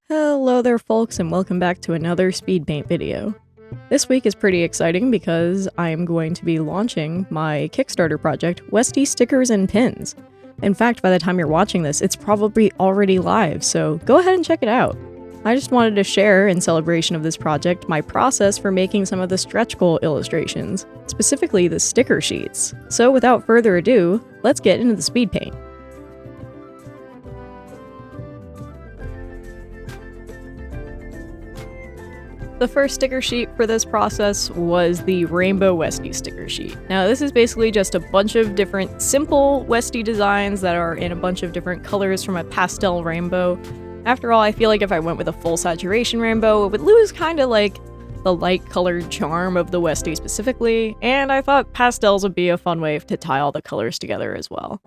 Hello there folks, and welcome back to another speed paint video. This week is pretty exciting because I'm going to be launching my Kickstarter project, Westie Stickers and Pins. In fact, by the time you're watching this, it's probably already live, so go ahead and check it out. I just wanted to share, in celebration of this project, my process for making some of the stretch goal illustrations, specifically the sticker sheets. So without further ado, let's get into the speed paint. The first sticker sheet for this process was the Rainbow Westie sticker sheet. Now this is basically just a bunch of different simple Westie designs that are in a bunch of different colors from a pastel rainbow. After all, I feel like if I went with a full saturation rainbow, it would lose kind of like the light colored charm of the Westie specifically, and I thought pastels would be a fun way to tie all the colors together as well.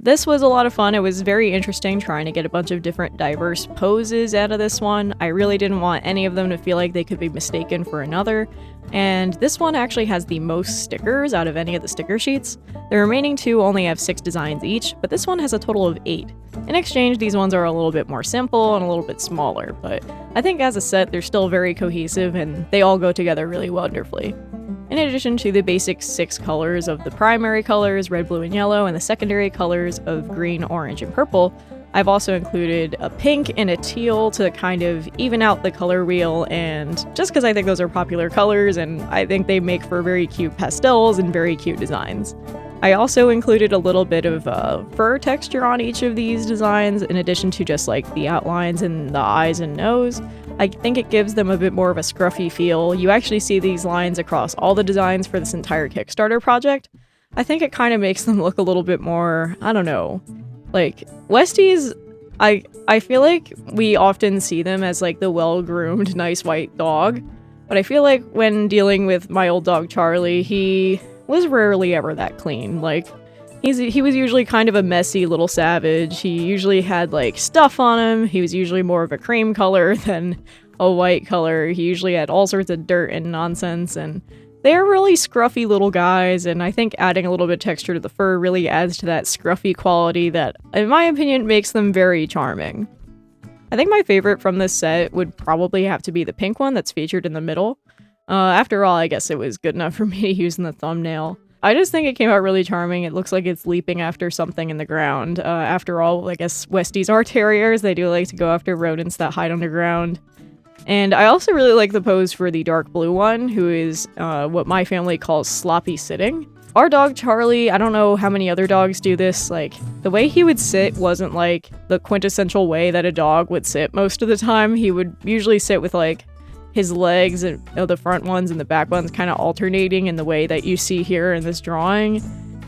This was a lot of fun. It was very interesting trying to get a bunch of different diverse poses out of this one. I really didn't want any of them to feel like they could be mistaken for another. And this one actually has the most stickers out of any of the sticker sheets. The remaining two only have 6 designs each, but this one has a total of 8. In exchange, these ones are a little bit more simple and a little bit smaller, but I think as a set, they're still very cohesive and they all go together really wonderfully. In addition to the basic 6 colors of the primary colors, red, blue, and yellow, and the secondary colors of green, orange, and purple, I've also included a pink and a teal to kind of even out the color wheel, and just because I think those are popular colors and I think they make for very cute pastels and very cute designs. I also included a little bit of fur texture on each of these designs, in addition to just like the outlines and the eyes and nose. I think it gives them a bit more of a scruffy feel. You actually see these lines across all the designs for this entire Kickstarter project. I think it kind of makes them look a little bit more, I don't know, like Westies. I feel like we often see them as like the well-groomed, nice white dog, but I feel like when dealing with my old dog Charlie, he was rarely ever that clean. Like, he was usually kind of a messy little savage. He usually had like stuff on him. He was usually more of a cream color than a white color. He usually had all sorts of dirt and nonsense, and they're really scruffy little guys, and I think adding a little bit of texture to the fur really adds to that scruffy quality that, in my opinion, makes them very charming. I think my favorite from this set would probably have to be the pink one that's featured in the middle. After all, I guess it was good enough for me to use in the thumbnail. I just think it came out really charming. It looks like it's leaping after something in the ground. After all, I guess Westies are terriers. They do like to go after rodents that hide underground. And I also really like the pose for the dark blue one, who is what my family calls sloppy sitting. Our dog Charlie, I don't know how many other dogs do this, like, the way he would sit wasn't like the quintessential way that a dog would sit most of the time. He would usually sit with like his legs, and the front ones and the back ones kind of alternating in the way that you see here in this drawing.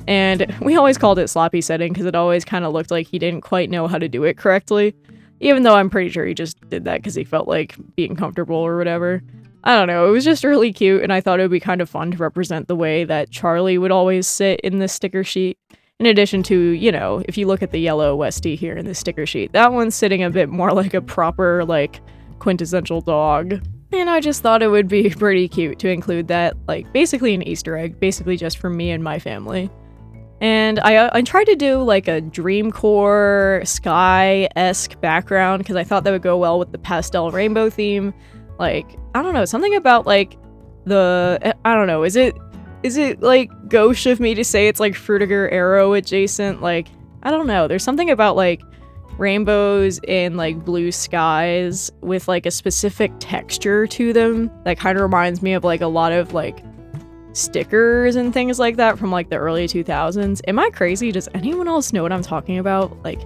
And we always called it sloppy sitting because it always kind of looked like he didn't quite know how to do it correctly. Even though I'm pretty sure he just did that because he felt like being comfortable or whatever. I don't know, it was just really cute, and I thought it would be kind of fun to represent the way that Charlie would always sit in this sticker sheet. In addition to, you know, if you look at the yellow Westie here in the sticker sheet, that one's sitting a bit more like a proper, like, quintessential dog. And I just thought it would be pretty cute to include that, like, basically an Easter egg, basically just for me and my family. And I tried to do, like, a Dreamcore sky-esque background, because I thought that would go well with the pastel rainbow theme. Like, I don't know, something about, like, I don't know, is it, like, gauche of me to say it's, like, Frutiger Arrow adjacent? Like, I don't know, there's something about, like, rainbows in like blue skies with like a specific texture to them that kind of reminds me of like a lot of like stickers and things like that from like the early 2000s. Am I crazy? Does anyone else know what I'm talking about? Like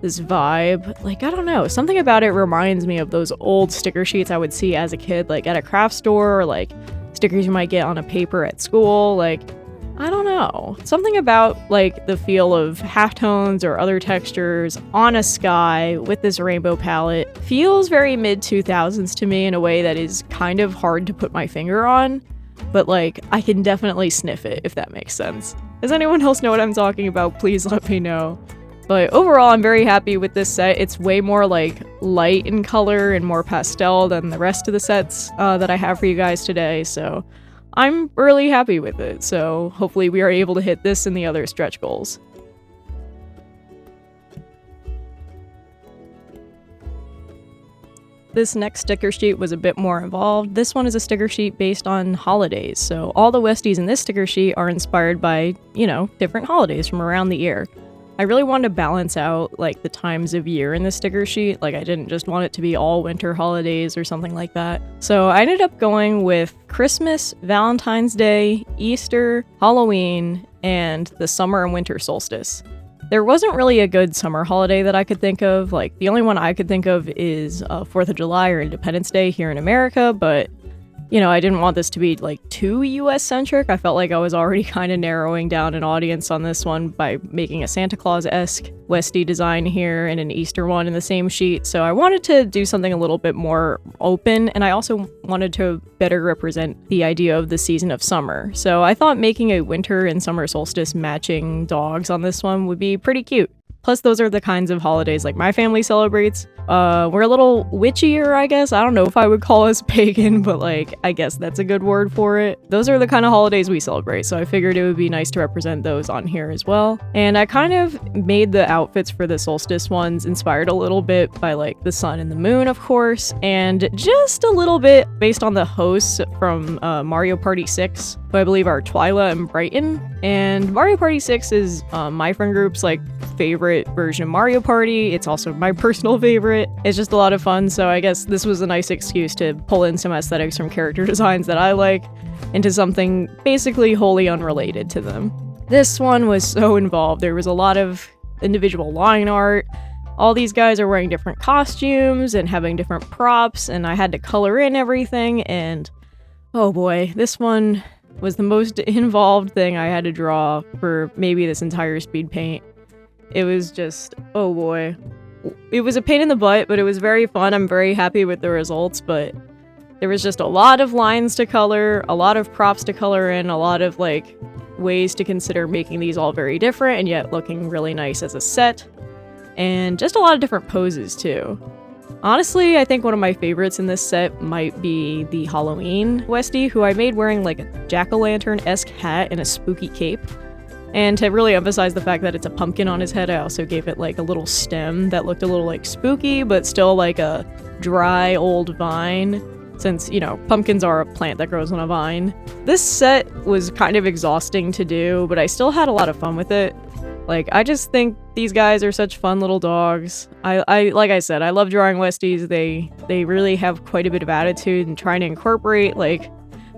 this vibe, like, I don't know, something about it reminds me of those old sticker sheets I would see as a kid, like at a craft store, or like stickers you might get on a paper at school. Like, I don't know. Something about, like, the feel of halftones or other textures on a sky with this rainbow palette feels very mid-2000s to me in a way that is kind of hard to put my finger on, but, like, I can definitely sniff it, if that makes sense. Does anyone else know what I'm talking about? Please let me know. But overall, I'm very happy with this set. It's way more, like, light in color and more pastel than the rest of the sets that I have for you guys today, so I'm really happy with it, so hopefully we are able to hit this and the other stretch goals. This next sticker sheet was a bit more involved. This one is a sticker sheet based on holidays, so all the Westies in this sticker sheet are inspired by, different holidays from around the year. I really wanted to balance out, like, the times of year in the sticker sheet. Like, I didn't just want it to be all winter holidays or something like that. So I ended up going with Christmas, Valentine's Day, Easter, Halloween, and the summer and winter solstice. There wasn't really a good summer holiday that I could think of. Like, the only one I could think of is 4th of July or Independence Day here in America, but, I didn't want this to be, like, too US-centric. I felt like I was already kind of narrowing down an audience on this one by making a Santa Claus-esque Westie design here and an Easter one in the same sheet, so I wanted to do something a little bit more open, and I also wanted to better represent the idea of the season of summer. So I thought making a winter and summer solstice matching dogs on this one would be pretty cute. Plus, those are the kinds of holidays like my family celebrates. We're a little witchier, I guess. I don't know if I would call us pagan, but I guess that's a good word for it. Those are the kind of holidays we celebrate, so I figured it would be nice to represent those on here as well. And I kind of made the outfits for the solstice ones inspired a little bit by the sun and the moon, of course, and just a little bit based on the hosts from Mario Party 6, who I believe are Twyla and Brighton. And Mario Party 6 is my friend group's favorite version of Mario Party. It's also my personal favorite. It's just a lot of fun, so I guess this was a nice excuse to pull in some aesthetics from character designs that I like into something basically wholly unrelated to them. This one was so involved. There was a lot of individual line art. All these guys are wearing different costumes and having different props, and I had to color in everything, and oh boy, this one was the most involved thing I had to draw for maybe this entire speed paint. It was just, oh boy. It was a pain in the butt, but it was very fun. I'm very happy with the results, but there was just a lot of lines to color, a lot of props to color in, a lot of ways to consider making these all very different and yet looking really nice as a set, and just a lot of different poses too. Honestly, I think one of my favorites in this set might be the Halloween Westie, who I made wearing a jack-o'-lantern-esque hat and a spooky cape. And to really emphasize the fact that it's a pumpkin on his head, I also gave it a little stem that looked a little spooky, but still a dry old vine, since, pumpkins are a plant that grows on a vine. This set was kind of exhausting to do, but I still had a lot of fun with it. I just think these guys are such fun little dogs. I like I said, I love drawing Westies. They really have quite a bit of attitude, and trying to incorporate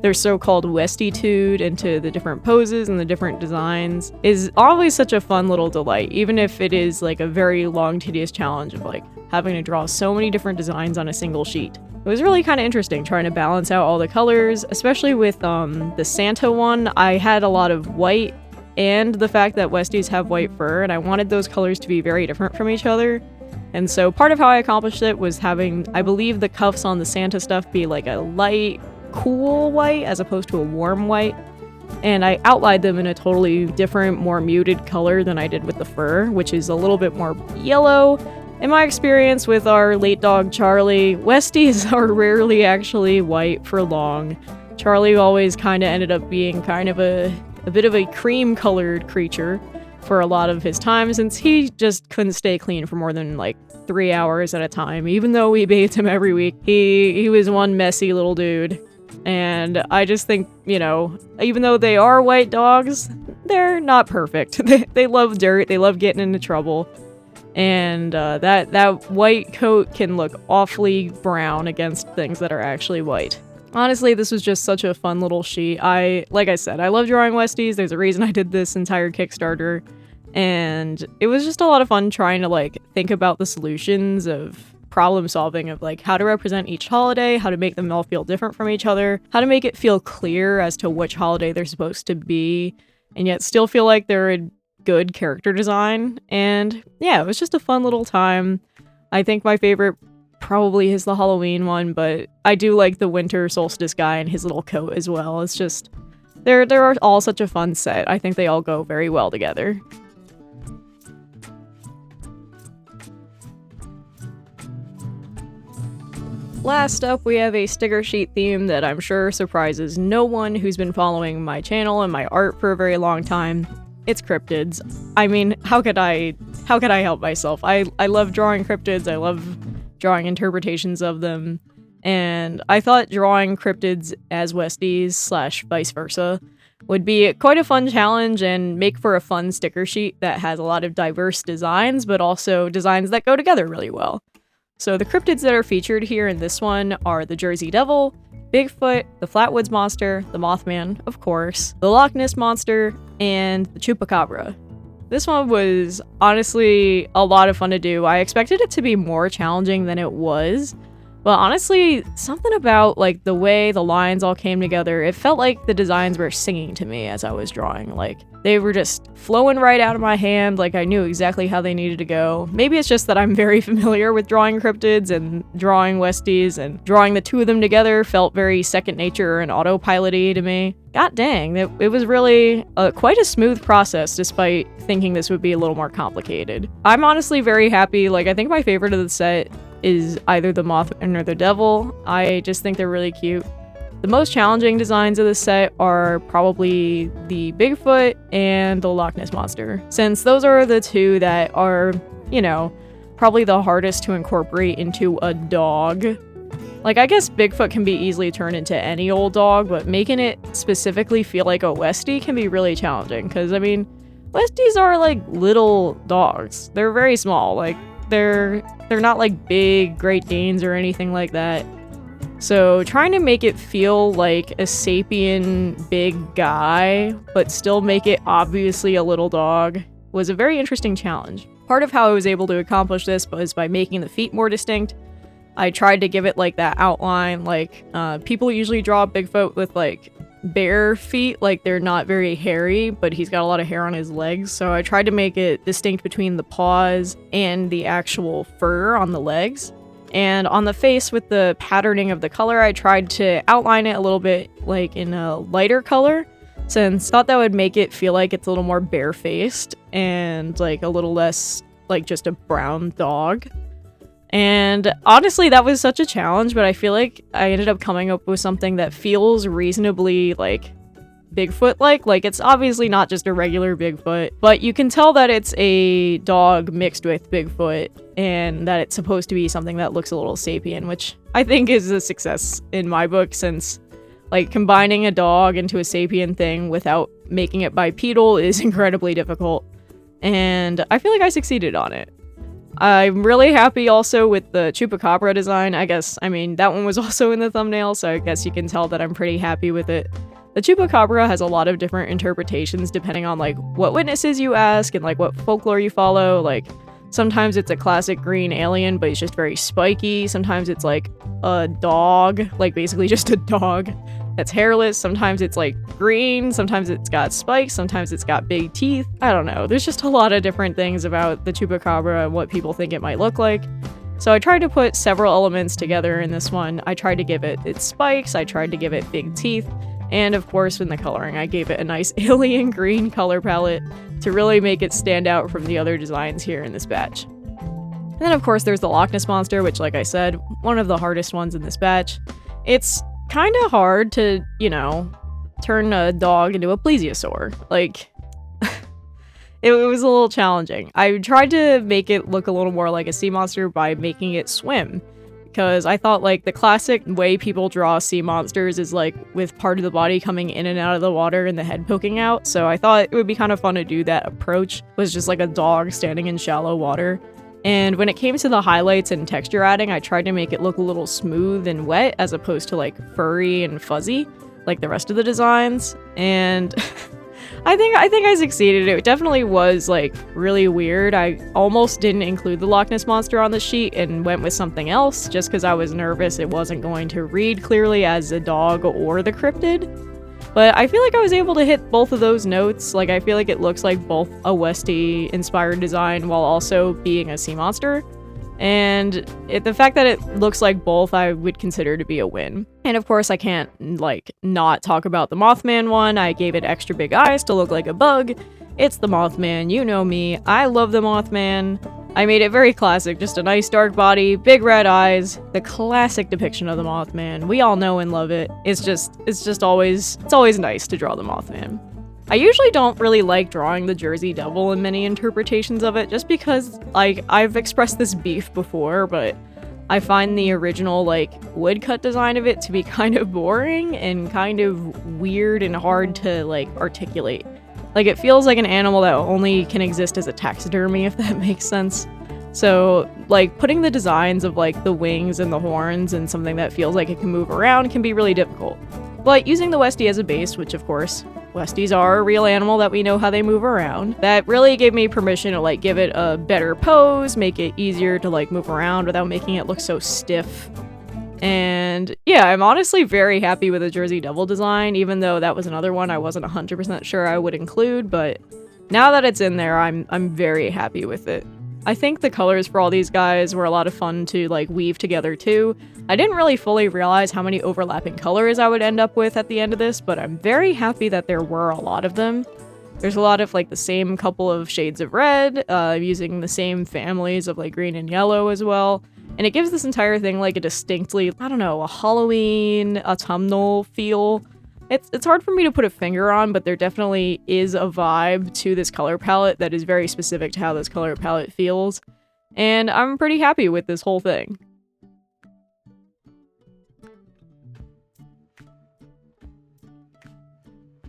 their so-called Westitude into the different poses and the different designs is always such a fun little delight, even if it is a very long, tedious challenge of having to draw so many different designs on a single sheet. It was really kind of interesting trying to balance out all the colors, especially with the Santa one. I had a lot of white and the fact that Westies have white fur, and I wanted those colors to be very different from each other. And so part of how I accomplished it was having, I believe, the cuffs on the Santa stuff be a light, cool white as opposed to a warm white, and I outlined them in a totally different, more muted color than I did with the fur, which is a little bit more yellow. In my experience with our late dog Charlie, Westies are rarely actually white for long. Charlie always kind of ended up being kind of a bit of a cream colored creature for a lot of his time, since he just couldn't stay clean for more than 3 hours at a time. Even though we bathed him every week, he was one messy little dude. And I just think, even though they are white dogs, they're not perfect. They love dirt, they love getting into trouble. And that white coat can look awfully brown against things that are actually white. Honestly, this was just such a fun little sheet. Like I said, I love drawing Westies. There's a reason I did this entire Kickstarter. And it was just a lot of fun trying to think about the solutions of problem solving of how to represent each holiday, how to make them all feel different from each other, how to make it feel clear as to which holiday they're supposed to be, and yet still feel like they're a good character design. And yeah, it was just a fun little time. I think my favorite probably is the Halloween one, but I do like the winter solstice guy and his little coat as well. It's just, they're all such a fun set. I think they all go very well together. Last up, we have a sticker sheet theme that I'm sure surprises no one who's been following my channel and my art for a very long time. It's cryptids. I mean, how could I help myself? I love drawing cryptids. I love drawing interpretations of them. And I thought drawing cryptids as Westies / vice versa would be quite a fun challenge and make for a fun sticker sheet that has a lot of diverse designs, but also designs that go together really well. So the cryptids that are featured here in this one are the Jersey Devil, Bigfoot, the Flatwoods Monster, the Mothman, of course, the Loch Ness Monster, and the Chupacabra. This one was honestly a lot of fun to do. I expected it to be more challenging than it was. But honestly, something about like the way the lines all came together, it felt like the designs were singing to me as I was drawing. Like they were just flowing right out of my hand, like I knew exactly how they needed to go. Maybe it's just that I'm very familiar with drawing cryptids and drawing Westies, and drawing the two of them together felt very second nature and autopilot-y to me. God dang, it was really quite a smooth process despite thinking this would be a little more complicated. I'm honestly very happy. Like I think my favorite of the set is either the Mothman or the Devil. I just think they're really cute. The most challenging designs of the set are probably the Bigfoot and the Loch Ness Monster, since those are the two that are, you know, probably the hardest to incorporate into a dog. Like, I guess Bigfoot can be easily turned into any old dog, but making it specifically feel like a Westie can be really challenging, because, I mean, Westies are like little dogs. They're very small, like, they're not like big Great Danes or anything like that. So trying to make it feel like a sapient big guy, but still make it obviously a little dog, was a very interesting challenge. Part of how I was able to accomplish this was by making the feet more distinct. I tried to give it like that outline, like people usually draw Bigfoot with like bare feet, like they're not very hairy, but he's got a lot of hair on his legs, so I tried to make it distinct between the paws and the actual fur on the legs. And on the face, with the patterning of the color, I tried to outline it a little bit like in a lighter color, since I thought that would make it feel like it's a little more barefaced and like a little less like just a brown dog. And honestly, that was such a challenge, but I feel like I ended up coming up with something that feels reasonably like Bigfoot-like. Like, it's obviously not just a regular Bigfoot, but you can tell that it's a dog mixed with Bigfoot, and that it's supposed to be something that looks a little sapient, which I think is a success in my book, since like combining a dog into a sapient thing without making it bipedal is incredibly difficult, and I feel like I succeeded on it. I'm really happy also with the Chupacabra design. I mean, that one was also in the thumbnail, so I guess you can tell that I'm pretty happy with it. The Chupacabra has a lot of different interpretations depending on like what witnesses you ask and like what folklore you follow. Like sometimes it's a classic green alien, but it's just very spiky. Sometimes it's like a dog, like basically just a dog that's hairless. Sometimes it's like green, sometimes it's got spikes, sometimes it's got big teeth. I don't know. There's just a lot of different things about the Chupacabra and what people think it might look like. So I tried to put several elements together in this one. I tried to give it its spikes, I tried to give it big teeth, and of course in the coloring I gave it a nice alien green color palette to really make it stand out from the other designs here in this batch. And then of course there's the Loch Ness Monster, which, like I said, one of the hardest ones in this batch. It's kind of hard to, you know, turn a dog into a plesiosaur. Like, it was a little challenging. I tried to make it look a little more like a sea monster by making it swim, because I thought like the classic way people draw sea monsters is like with part of the body coming in and out of the water and the head poking out. So I thought it would be kind of fun to do that approach, was just like a dog standing in shallow water. And when it came to the highlights and texture adding, I tried to make it look a little smooth and wet as opposed to like furry and fuzzy like the rest of the designs. And I think I succeeded. It definitely was like really weird. I almost didn't include the Loch Ness Monster on the sheet and went with something else just because I was nervous it wasn't going to read clearly as a dog or the cryptid. But I feel like I was able to hit both of those notes. Like, I feel like it looks like both a Westie-inspired design while also being a sea monster. And the fact that it looks like both, I would consider to be a win. And of course, I can't, like, not talk about the Mothman one. I gave it extra big eyes to look like a bug. It's the Mothman, you know me. I love the Mothman. I made it very classic, just a nice dark body, big red eyes, the classic depiction of the Mothman. We all know and love it. It's always nice to draw the Mothman. I usually don't really like drawing the Jersey Devil in many interpretations of it, just because, like, I've expressed this beef before, but I find the original, like, woodcut design of it to be kind of boring and kind of weird and hard to, like, articulate. Like, it feels like an animal that only can exist as a taxidermy, if that makes sense. So, like, putting the designs of, like, the wings and the horns and something that feels like it can move around can be really difficult. But using the Westie as a base, which, of course, Westies are a real animal that we know how they move around, that really gave me permission to, like, give it a better pose, make it easier to, like, move around without making it look so stiff. And yeah, I'm honestly very happy with the Jersey Devil design, even though that was another one I wasn't 100% sure I would include, but now that it's in there, I'm very happy with it. I think the colors for all these guys were a lot of fun to, like, weave together too. I didn't really fully realize how many overlapping colors I would end up with at the end of this, but I'm very happy that there were a lot of them. There's a lot of, like, the same couple of shades of red, using the same families of, like, green and yellow as well. And it gives this entire thing, like, a distinctly, I don't know, a Halloween, autumnal feel. It's hard for me to put a finger on, but there definitely is a vibe to this color palette that is very specific to how this color palette feels. And I'm pretty happy with this whole thing.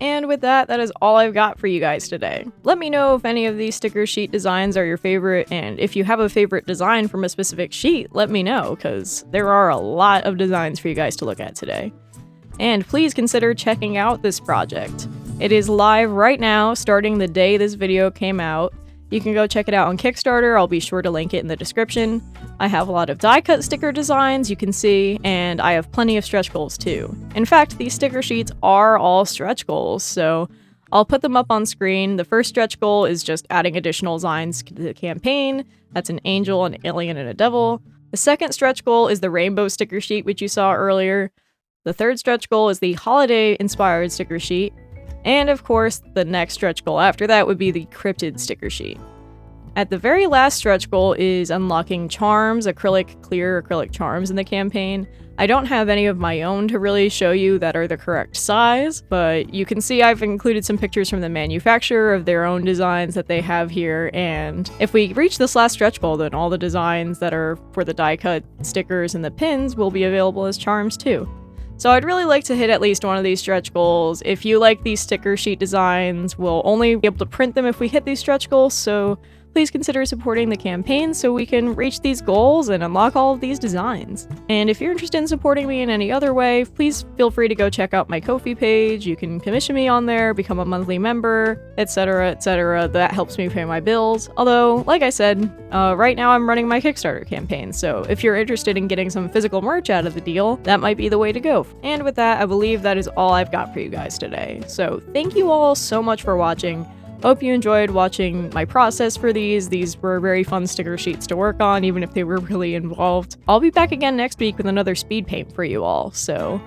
And with that, that is all I've got for you guys today. Let me know if any of these sticker sheet designs are your favorite, and if you have a favorite design from a specific sheet, let me know, because there are a lot of designs for you guys to look at today. And please consider checking out this project. It is live right now, starting the day this video came out. You can go check it out on Kickstarter, I'll be sure to link it in the description. I have a lot of die-cut sticker designs you can see, and I have plenty of stretch goals too. In fact, these sticker sheets are all stretch goals, so I'll put them up on screen. The first stretch goal is just adding additional designs to the campaign. That's an angel, an alien, and a devil. The second stretch goal is the rainbow sticker sheet, which you saw earlier. The third stretch goal is the holiday-inspired sticker sheet. And of course, the next stretch goal after that would be the Cryptid sticker sheet. At the very last stretch goal is unlocking charms, clear acrylic charms in the campaign. I don't have any of my own to really show you that are the correct size, but you can see I've included some pictures from the manufacturer of their own designs that they have here, and if we reach this last stretch goal, then all the designs that are for the die-cut stickers and the pins will be available as charms too. So I'd really like to hit at least one of these stretch goals. If you like these sticker sheet designs, we'll only be able to print them if we hit these stretch goals, so please consider supporting the campaign so we can reach these goals and unlock all of these designs. And if you're interested in supporting me in any other way, please feel free to go check out my Ko-fi page. You can commission me on there, become a monthly member, etc, etc. That helps me pay my bills. Although, like I said, right now I'm running my Kickstarter campaign, so if you're interested in getting some physical merch out of the deal, that might be the way to go. And with that, I believe that is all I've got for you guys today. So thank you all so much for watching. Hope you enjoyed watching my process for these. These were very fun sticker sheets to work on, even if they were really involved. I'll be back again next week with another speed paint for you all, so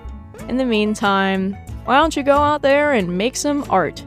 in the meantime, why don't you go out there and make some art?